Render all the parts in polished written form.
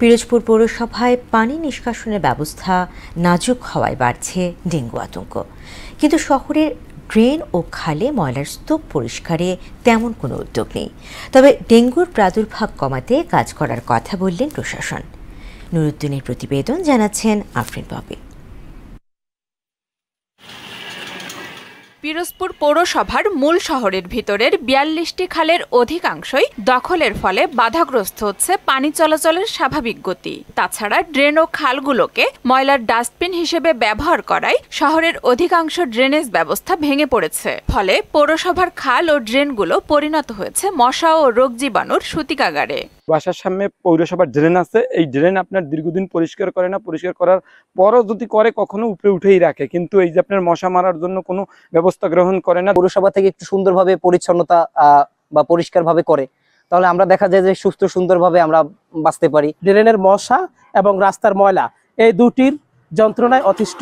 পিরোজপুর পৌরসভায় পানি নিষ্কাশনের ব্যবস্থা নাজুক হওয়ায় বাড়ছে ডেঙ্গু আতঙ্ক। কিন্তু শহরের ড্রেন ও খালে ময়লার স্তূপ পরিষ্কারে তেমন কোনো উদ্যোগ নেই। তবে ডেঙ্গুর প্রাদুর্ভাব কমাতে কাজ করার কথা বললেন প্রশাসন। নুরুদ্দিনের প্রতিবেদন, জানাচ্ছেন আফরিন পপি। পিরোজপুর পৌরসভার মূল শহরের ভিতরের ৪২টি খালের অধিকাংশই দখলের ফলে বাধাগ্রস্ত হচ্ছে পানি চলাচলের স্বাভাবিক গতি। তাছাড়া ড্রেন ও খালগুলোকে ময়লার ডাস্টবিন হিসেবে ব্যবহার করায় শহরের অধিকাংশ ড্রেনেজ ব্যবস্থা ভেঙে পড়েছে। ফলে পৌরসভার খাল ও ড্রেনগুলো পরিণত হয়েছে মশা ও রোগ জীবাণুর সূতিকাগারে। বাসার সামনে পৌরসভার ড্রেন আছে, এই ড্রেন আপনার দীর্ঘদিন পরিষ্কার করে না, পরিষ্কার করার পরও যদি করে কখনো উপরে উঠেই রাখে, কিন্তু এই যে আপনার মশা মারার জন্য কোনো ব্যবস্থা গ্রহণ করে না। পৌরসভা থেকে একটু সুন্দরভাবে পরিচ্ছন্নতা বা পরিষ্কারভাবে করে, তাহলে আমরা দেখা যায় যে সুস্থ সুন্দরভাবে আমরা বাঁচতে পারি। ড্রেনের মশা এবং রাস্তার ময়লা এই দুটির যন্ত্রণায় অতিষ্ঠ।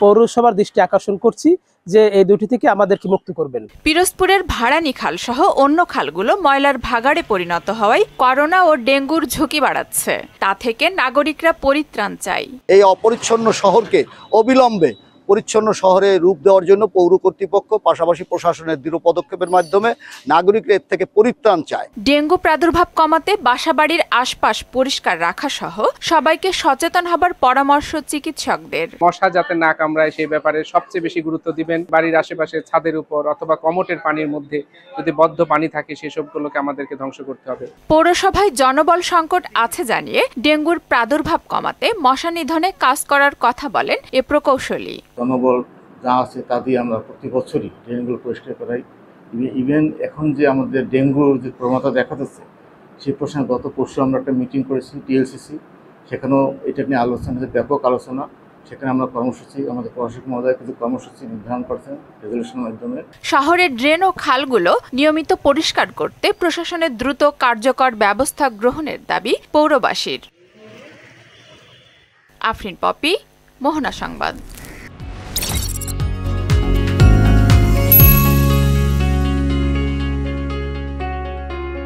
পৌরসভার দৃষ্টি আকর্ষণ করছি যে এই দুটি থেকে আমাদেরকে মুক্ত করবেন। পিরোজপুরের ভাড়ানি খাল সহ অন্য খালগুলো ময়লার ভাগাড়ে পরিণত হওয়ায় করোনা ও ডেঙ্গুর ঝুঁকি বাড়াচ্ছে। তা থেকে নাগরিকরা পরিত্রাণ চাই। এই অপরিচ্ছন্ন শহরকে অবিলম্বে পরিচ্ছন্ন শহরে রূপ দেওয়ার জন্য পৌর কর্তৃপক্ষ পাশাপাশি প্রশাসনের দৃঢ় পদক্ষেপের মাধ্যমে নাগরিকরা এর থেকে পরিত্রাণ চায়। ডেঙ্গু প্রাদুর্ভাব কমাতে বাসাবাড়ির আশপাশ পরিষ্কার রাখা সহ সবাইকে সচেতন হবার পরামর্শ চিকিৎসকদের। মশা যাতে না কামড়ায় সেই ব্যাপারে সবচেয়ে বেশি গুরুত্ব দিবেন। বাড়ির আশেপাশে ছাদের উপর অথবা কমোটের পানির মধ্যে যদি বদ্ধ পানি থাকে সেসবগুলোকে আমাদেরকে ধ্বংস করতে হবে। পৌরসভায় জনবল সংকট আছে জানিয়ে ডেঙ্গুর প্রাদুর্ভাব কমাতে মশা নিধনে কাজ করার কথা বলেন এ প্রকৌশলী। জনবল যা আছে তা দিয়ে আমরা প্রতি বছরই ড্রেনগুলো পরিষ্কার করাই। ইভেন এখন যে আমাদের ডেঙ্গুর যে প্রবণতা দেখা যাচ্ছে সেই প্রসঙ্গে গত পরশু আমরা একটা মিটিং করেছি টিএলসিসি, সেখানেও এটা নিয়ে আলোচনা, ব্যাপক আলোচনা। সেখানে আমরা কর্মসূচি, আমাদের প্রশাসক মহোদয় কিছু কর্মসূচি নির্ধারণ করছেন রেজলিউশনের মাধ্যমে। শহরের ড্রেন ও খালগুলো নিয়মিত পরিষ্কার করতে প্রশাসনের দ্রুত কার্যকর ব্যবস্থা গ্রহণের দাবি পৌরবাসীর। আফরিন পপি, মোহনা সংবাদ।